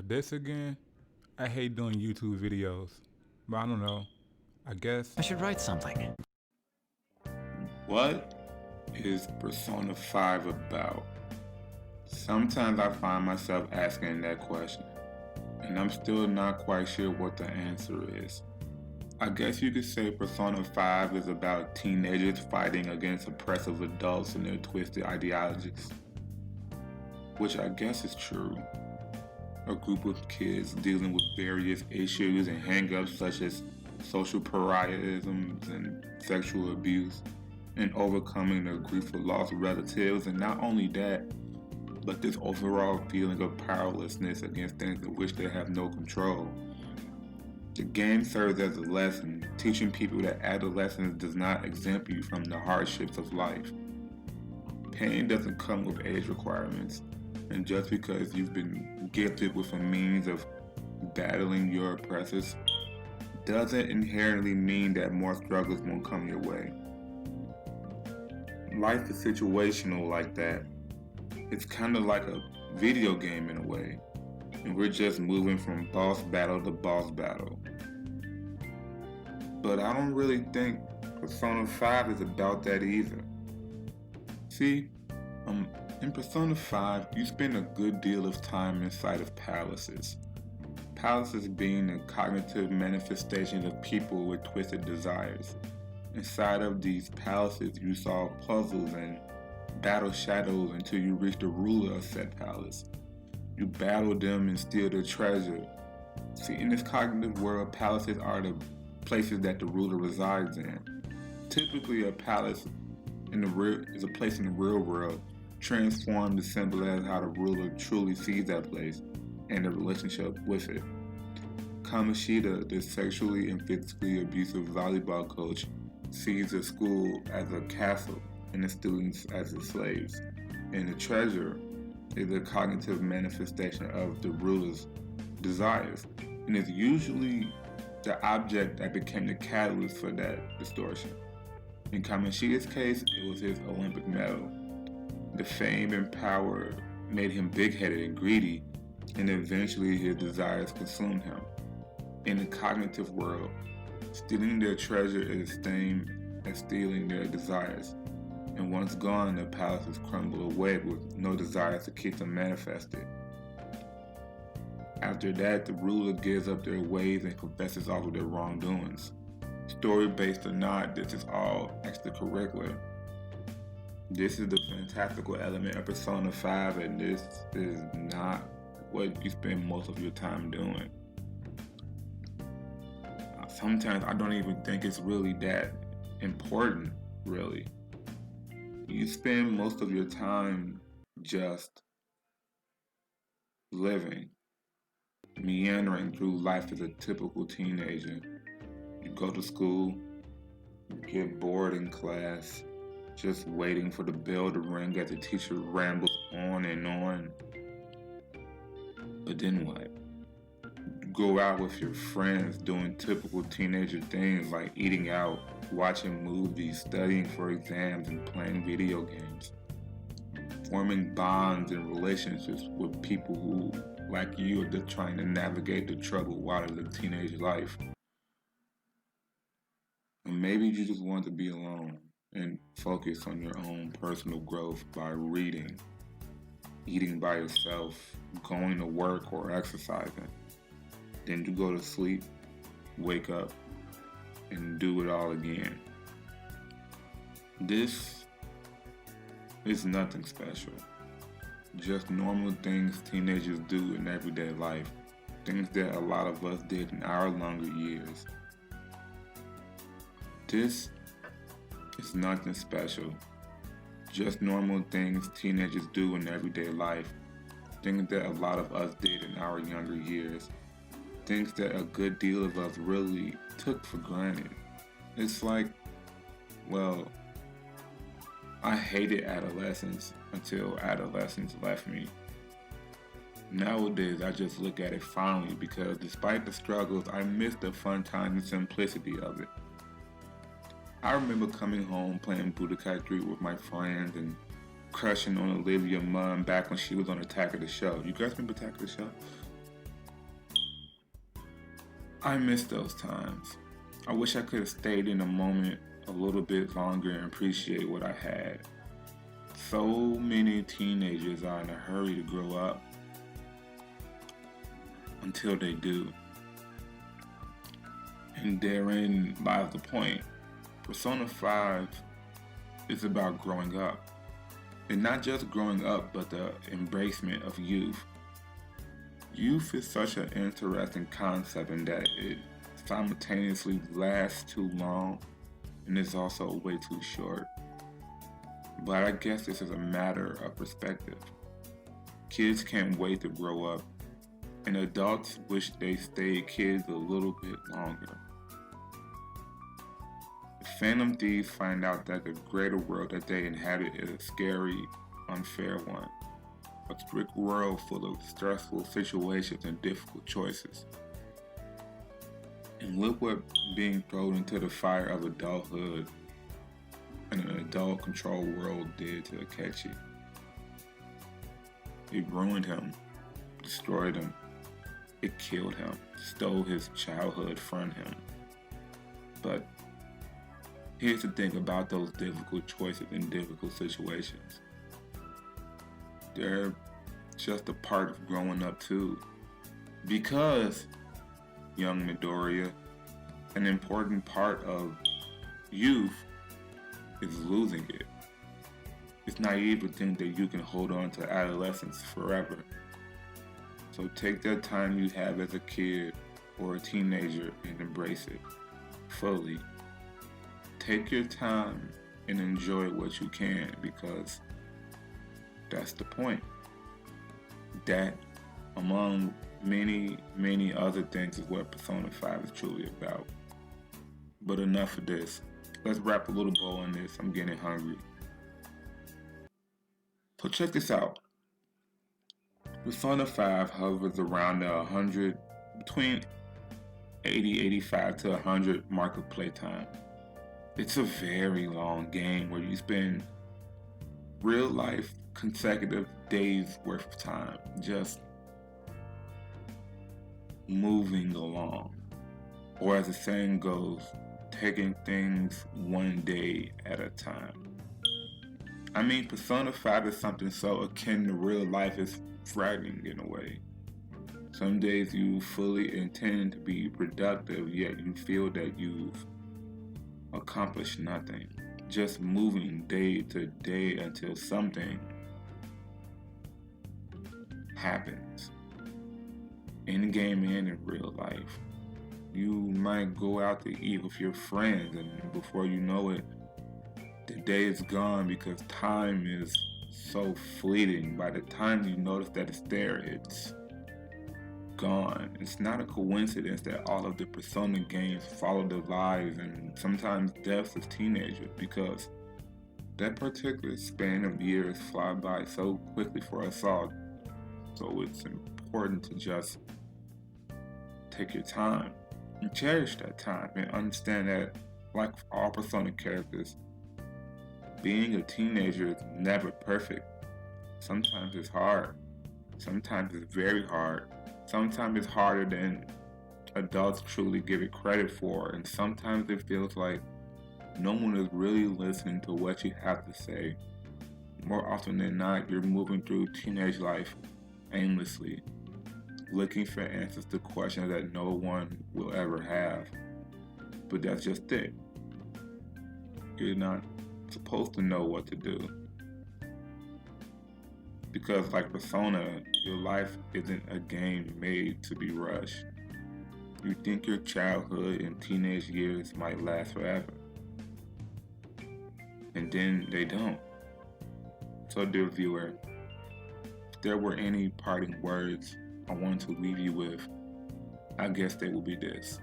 This again? I hate doing YouTube videos, but I don't know. I guess I should write something. What is Persona 5 about? Sometimes I find myself asking that question, and I'm still not quite sure what the answer is. I guess you could say Persona 5 is about teenagers fighting against oppressive adults and their twisted ideologies. Which I guess is true. A group of kids dealing with various issues and hang-ups such as social pariahisms and sexual abuse, and overcoming their grief for lost relatives, and not only that, but this overall feeling of powerlessness against things in which they have no control. The game serves as a lesson, teaching people that adolescence does not exempt you from the hardships of life. Pain doesn't come with age requirements, and just because you've been gifted with a means of battling your oppressors doesn't inherently mean that more struggles won't come your way. Life is situational like that. It's kind of like a video game in a way, and we're just moving from boss battle to boss battle. But I don't really think Persona 5 is about that either. See, in Persona 5, you spend a good deal of time inside of palaces. Palaces being a cognitive manifestation of people with twisted desires. Inside of these palaces, you solve puzzles and battle shadows until you reach the ruler of said palace. You battle them and steal their treasure. See, in this cognitive world, palaces are the places that the ruler resides in. Typically, a palace is a place in the real world, transformed to symbolize how the ruler truly sees that place and the relationship with it. Kamoshida, the sexually and physically abusive volleyball coach, sees the school as a castle and the students as the slaves. And the treasure is a cognitive manifestation of the ruler's desires, and is usually the object that became the catalyst for that distortion. In Kamoshida's case, it was his Olympic medal. The fame and power made him big-headed and greedy, and eventually his desires consumed him. In the cognitive world, stealing their treasure is the same as stealing their desires, and once gone, their palaces crumble away with no desire to keep them manifested. After that, the ruler gives up their ways and confesses all of their wrongdoings. Story-based or not, this is all extracurricular. This is the fantastical element of Persona 5, and this is not what you spend most of your time doing. Sometimes I don't even think it's really that important, really. You spend most of your time just living, meandering through life as a typical teenager. You go to school, you get bored in class, just waiting for the bell to ring as the teacher rambles on and on. But then what? You go out with your friends doing typical teenager things like eating out, watching movies, studying for exams, and playing video games. Forming bonds and relationships with people who, like you, are just trying to navigate the troubled waters of teenage life. And maybe you just want to be alone and focus on your own personal growth by reading, eating by yourself, going to work or exercising. Then you go to sleep, wake up, and do it all again. This is nothing special. Just normal things teenagers do in everyday life. Things that a lot of us did in our longer years. This is nothing special. Just normal things teenagers do in everyday life. Things that a lot of us did in our younger years. Things that a good deal of us really took for granted. It's like, well, I hated adolescence until adolescence left me. Nowadays, I just look at it fondly because despite the struggles, I miss the fun times and simplicity of it. I remember coming home playing Budokai Street with my friends and crushing on Olivia Munn back when she was on Attack of the Show. You guys remember Attack of the Show? I miss those times. I wish I could have stayed in the moment a little bit longer and appreciate what I had. So many teenagers are in a hurry to grow up until they do. And therein lies the point. Persona 5 is about growing up. And not just growing up, but the embracement of youth. Youth is such an interesting concept in that it simultaneously lasts too long and is also way too short. But I guess this is a matter of perspective. Kids can't wait to grow up, and adults wish they stayed kids a little bit longer. Phantom thieves find out that the greater world that they inhabit is a scary, unfair one. A strict world full of stressful situations and difficult choices. And look what being thrown into the fire of adulthood and an adult-controlled world did to Akechi. It ruined him, destroyed him, it killed him, stole his childhood from him. But here's the thing about those difficult choices in difficult situations. They're just a part of growing up too. Because, young Midoriya, an important part of youth is losing it. It's naive to think that you can hold on to adolescence forever. So take that time you have as a kid or a teenager and embrace it fully. Take your time and enjoy what you can, because that's the point. That, among many, many other things, is what Persona 5 is truly about. But enough of this. Let's wrap a little bow on this. I'm getting hungry. So check this out. Persona 5 hovers around the 100, between 85 to 100 mark of playtime. It's a very long game where you spend real life consecutive days worth of time just moving along. Or as the saying goes, taking things one day at a time. I mean, Persona 5 is something so akin to real life is frightening in a way. Some days you fully intend to be productive, yet you feel that you've accomplished nothing. Just moving day to day until something happens. In game and in real life. You might go out to eat with your friends, and before you know it, the day is gone because time is so fleeting. By the time you notice that it's there, it's gone. It's not a coincidence that all of the Persona games follow the lives and sometimes deaths of teenagers, because that particular span of years fly by so quickly for us all. So it's important to just take your time and cherish that time and understand that, like all Persona characters, being a teenager is never perfect. Sometimes it's hard. Sometimes it's very hard. Sometimes it's harder than adults truly give it credit for. And sometimes it feels like no one is really listening to what you have to say. More often than not, you're moving through teenage life aimlessly, looking for answers to questions that no one will ever have. But that's just it. You're not supposed to know what to do. Because like Persona, your life isn't a game made to be rushed. You think your childhood and teenage years might last forever. And then they don't. So dear viewer, if there were any parting words I want to leave you with, I guess they will be this.